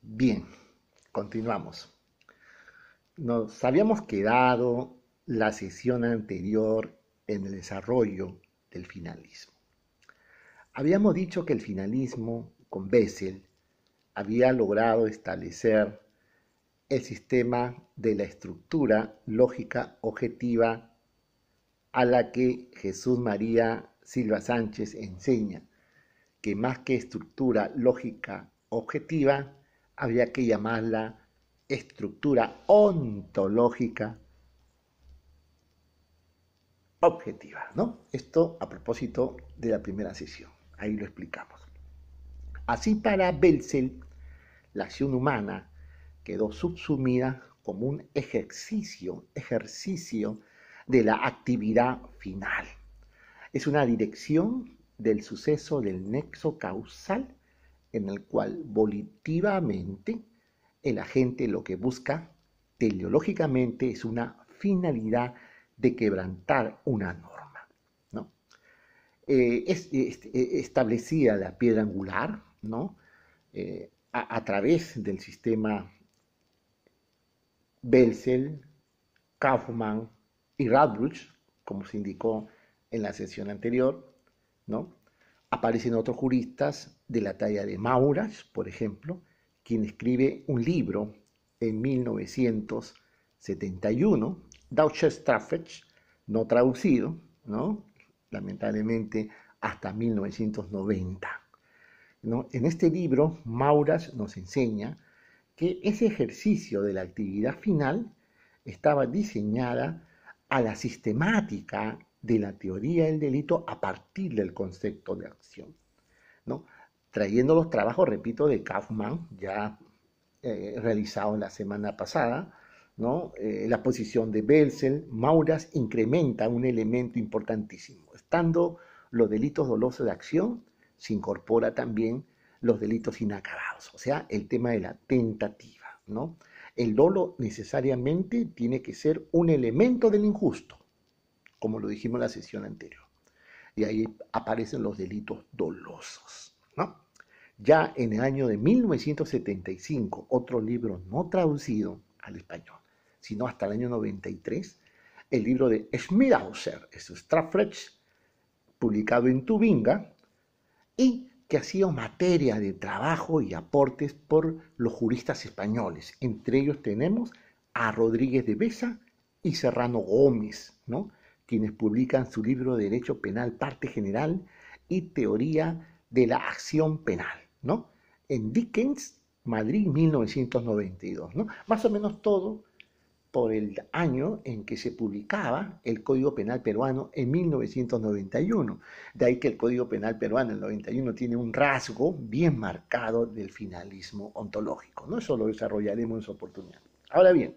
Bien, continuamos. Nos habíamos quedado la sesión anterior en el desarrollo del finalismo. Habíamos dicho que el finalismo con Bessel había logrado establecer el sistema de la estructura lógica objetiva a la que Jesús María Silva Sánchez enseña que más que estructura lógica objetiva, habría que llamarla estructura ontológica objetiva, ¿no? Esto a propósito de la primera sesión, ahí lo explicamos. Así para Belzel, la acción humana quedó subsumida como un ejercicio de la actividad final. Es una dirección del suceso del nexo causal en el cual volitivamente el agente lo que busca teleológicamente es una finalidad de quebrantar una norma, ¿no? Establecida la piedra angular, ¿no? A través del sistema Belzel, Kaufmann y Radbruch, como se indicó en la sesión anterior, ¿no? Aparecen otros juristas de la talla de Maurras, por ejemplo, quien escribe un libro en 1971, Deutsche Strafrecht, no traducido, ¿no? Lamentablemente hasta 1990. ¿No? En este libro, Maurras nos enseña que ese ejercicio de la actividad final estaba diseñada a la sistemática de la teoría del delito a partir del concepto de acción, ¿no? Trayendo los trabajos, repito, de Kaufmann, ya realizado la semana pasada, ¿no? La posición de Belzel, Maurras incrementa un elemento importantísimo. Estando los delitos dolosos de acción, se incorpora también los delitos inacabados, o sea, el tema de la tentativa, ¿no? El dolo necesariamente tiene que ser un elemento del injusto, como lo dijimos en la sesión anterior. Y ahí aparecen los delitos dolosos, ¿no? Ya en el año de 1975, otro libro no traducido al español, sino hasta el año 93, el libro de Schmidhauser, Strafrecht, publicado en Tubinga, y que ha sido materia de trabajo y aportes por los juristas españoles. Entre ellos tenemos a Rodríguez de Besa y Serrano Gómez, ¿no? Quienes publican su libro de Derecho Penal, Parte General y Teoría de la Acción Penal, ¿no? En Dickens, Madrid, 1992, ¿no? Más o menos todo por el año en que se publicaba el Código Penal peruano en 1991. De ahí que el Código Penal peruano en el 91 tiene un rasgo bien marcado del finalismo ontológico, ¿no? Eso lo desarrollaremos en su oportunidad. Ahora bien,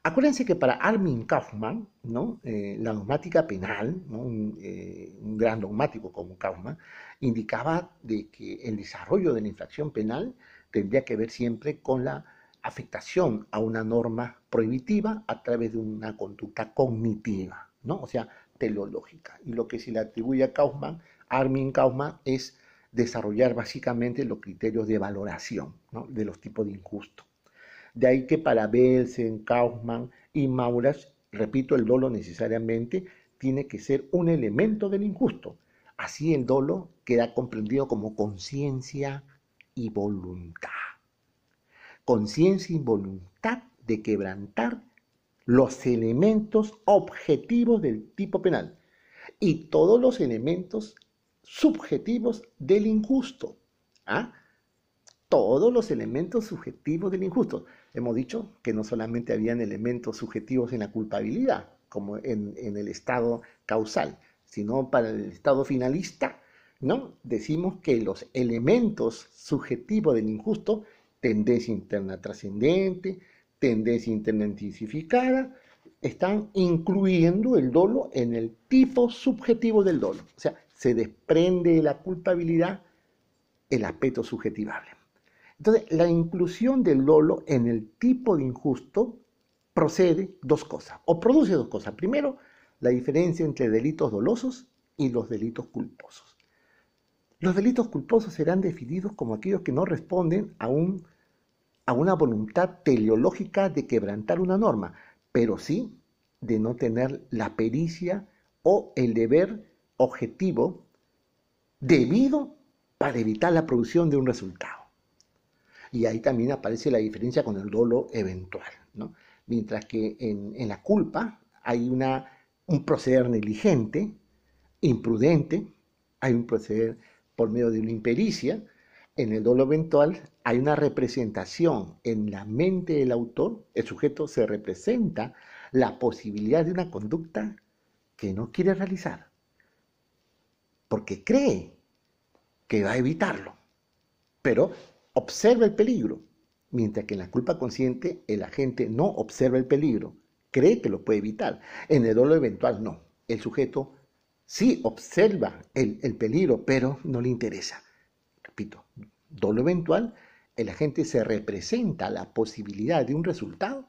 acuérdense que para Armin Kaufmann, ¿no? La dogmática penal, ¿no? Un gran dogmático como Kaufmann, indicaba de que el desarrollo de la infracción penal tendría que ver siempre con la afectación a una norma prohibitiva a través de una conducta cognitiva, ¿no? O sea, teleológica. Y lo que se le atribuye a Kaufmann, a Armin Kaufmann, es desarrollar básicamente los criterios de valoración, ¿no? De los tipos de injusto. De ahí que para Belsen, Kaufmann y Maurras, repito, el dolo necesariamente tiene que ser un elemento del injusto. Así el dolo queda comprendido como conciencia y voluntad. Conciencia y voluntad de quebrantar los elementos objetivos del tipo penal y todos los elementos subjetivos del injusto. ¿Ah? Todos los elementos subjetivos del injusto. Hemos dicho que no solamente habían elementos subjetivos en la culpabilidad, como en el estado causal, sino para el estado finalista, ¿no? Decimos que los elementos subjetivos del injusto, tendencia interna trascendente, tendencia interna intensificada, están incluyendo el dolo en el tipo subjetivo del dolo. O sea, se desprende de la culpabilidad el aspecto subjetivable. Entonces, la inclusión del dolo en el tipo de injusto procede dos cosas, o produce dos cosas. Primero, la diferencia entre delitos dolosos y los delitos culposos. Los delitos culposos serán definidos como aquellos que no responden a una voluntad teleológica de quebrantar una norma, pero sí de no tener la pericia o el deber objetivo debido para evitar la producción de un resultado. Y ahí también aparece la diferencia con el dolo eventual, ¿no? Mientras que en la culpa hay un proceder negligente, imprudente, hay un proceder por medio de una impericia. En el dolo eventual hay una representación en la mente del autor, el sujeto se representa la posibilidad de una conducta que no quiere realizar, porque cree que va a evitarlo, pero observa el peligro, mientras que en la culpa consciente el agente no observa el peligro, cree que lo puede evitar. En el dolo eventual no, el sujeto sí observa el peligro, pero no le interesa. Repito, dolo eventual, el agente se representa la posibilidad de un resultado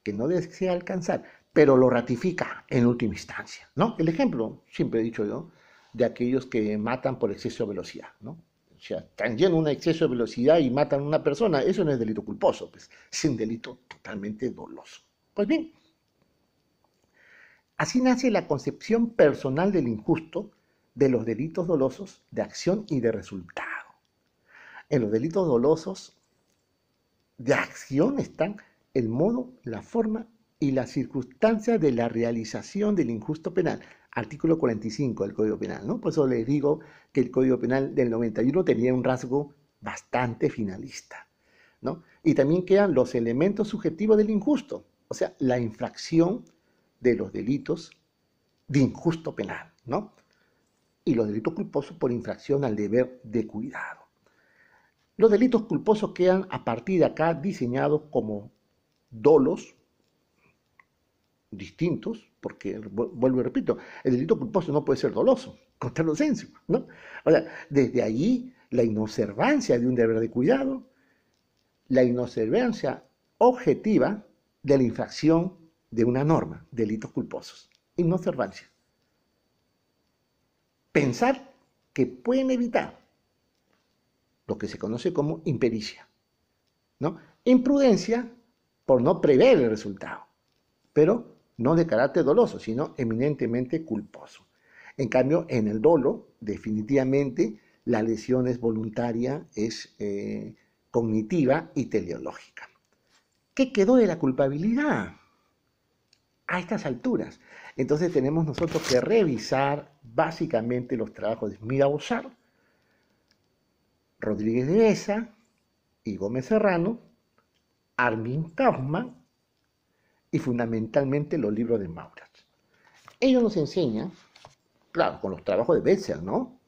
que no desea alcanzar, pero lo ratifica en última instancia, ¿no? El ejemplo, siempre he dicho yo, de aquellos que matan por exceso de velocidad, ¿no? O sea, están llenos de un exceso de velocidad y matan a una persona, eso no es delito culposo, pues, es un delito totalmente doloso. Pues bien, así nace la concepción personal del injusto de los delitos dolosos de acción y de resultado. En los delitos dolosos de acción están el modo, la forma y las circunstancias de la realización del injusto penal. Artículo 45 del Código Penal, ¿no? Por eso les digo que el Código Penal del 91 tenía un rasgo bastante finalista, ¿no? Y también quedan los elementos subjetivos del injusto, o sea, la infracción de los delitos de injusto penal, ¿no? Y los delitos culposos por infracción al deber de cuidado. Los delitos culposos quedan a partir de acá diseñados como dolos distintos, porque vuelvo y repito, el delito culposo no puede ser doloso, contrario sensu, ¿no? O sea, desde allí la inobservancia de un deber de cuidado, la inobservancia objetiva de la infracción de una norma, delitos culposos, inobservancia. Pensar que pueden evitar lo que se conoce como impericia, ¿no? Imprudencia por no prever el resultado, pero no de carácter doloso, sino eminentemente culposo. En cambio, en el dolo, definitivamente, la lesión es voluntaria, es cognitiva y teleológica. ¿Qué quedó de la culpabilidad a estas alturas? Entonces tenemos nosotros que revisar básicamente los trabajos de Mira Bozar, Rodríguez de Besa y Gómez Serrano, Armin Kaufman y fundamentalmente los libros de Maurras. Ellos nos enseñan, claro, con los trabajos de Betzel, ¿no?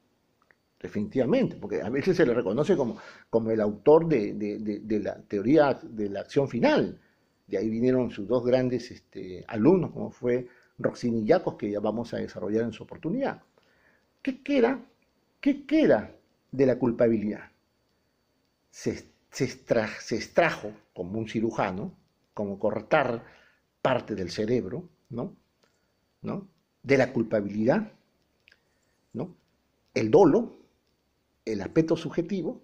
Definitivamente, porque a veces se le reconoce como el autor de la teoría de la acción final. De ahí vinieron sus dos grandes alumnos, como fue Roxini y Jacos, que ya vamos a desarrollar en su oportunidad. ¿Qué queda? ¿Qué queda de la culpabilidad? Se extrajo como un cirujano, como cortar parte del cerebro, ¿no? De la culpabilidad, ¿no? El dolo, el aspecto subjetivo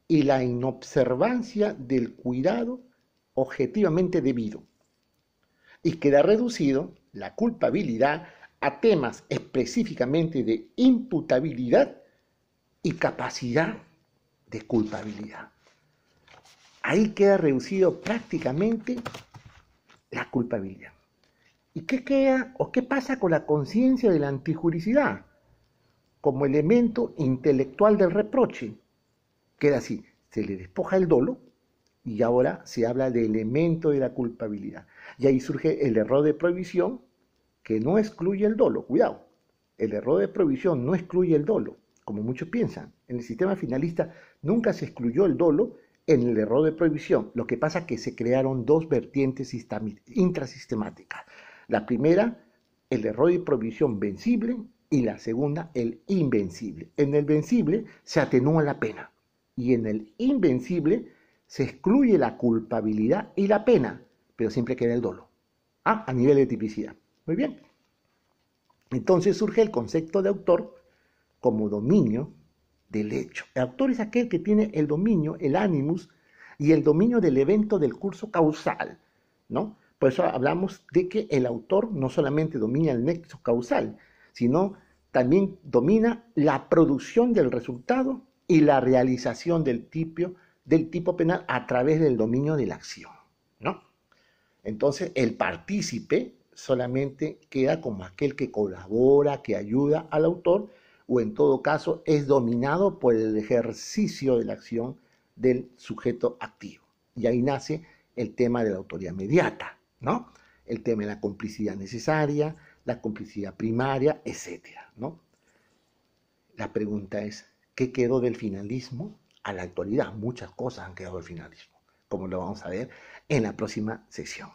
y la inobservancia del cuidado objetivamente debido. Y queda reducido la culpabilidad a temas específicamente de imputabilidad y capacidad de culpabilidad. Ahí queda reducido prácticamente la culpabilidad. ¿Y qué queda o qué pasa con la conciencia de la antijuricidad? Como elemento intelectual del reproche. Queda así, se le despoja el dolo y ahora se habla de elemento de la culpabilidad. Y ahí surge el error de prohibición que no excluye el dolo. Cuidado, el error de prohibición no excluye el dolo, como muchos piensan. En el sistema finalista nunca se excluyó el dolo en el error de prohibición. Lo que pasa es que se crearon dos vertientes intrasistemáticas. La primera, el error de prohibición vencible, y la segunda, el invencible. En el vencible se atenúa la pena y en el invencible se excluye la culpabilidad y la pena, pero siempre queda el dolo. A nivel de tipicidad. Muy bien. Entonces surge el concepto de autor como dominio del hecho. El autor es aquel que tiene el dominio, el animus y el dominio del evento del curso causal, ¿no? Por eso hablamos de que el autor no solamente domina el nexo causal, sino también domina la producción del resultado y la realización del tipo penal a través del dominio de la acción, ¿no? Entonces, el partícipe solamente queda como aquel que colabora, que ayuda al autor, o en todo caso es dominado por el ejercicio de la acción del sujeto activo. Y ahí nace el tema de la autoría mediata, ¿no? El tema de la complicidad necesaria, la complicidad primaria, etcétera, ¿no? La pregunta es, ¿qué quedó del finalismo a la actualidad? Muchas cosas han quedado del finalismo, como lo vamos a ver en la próxima sesión.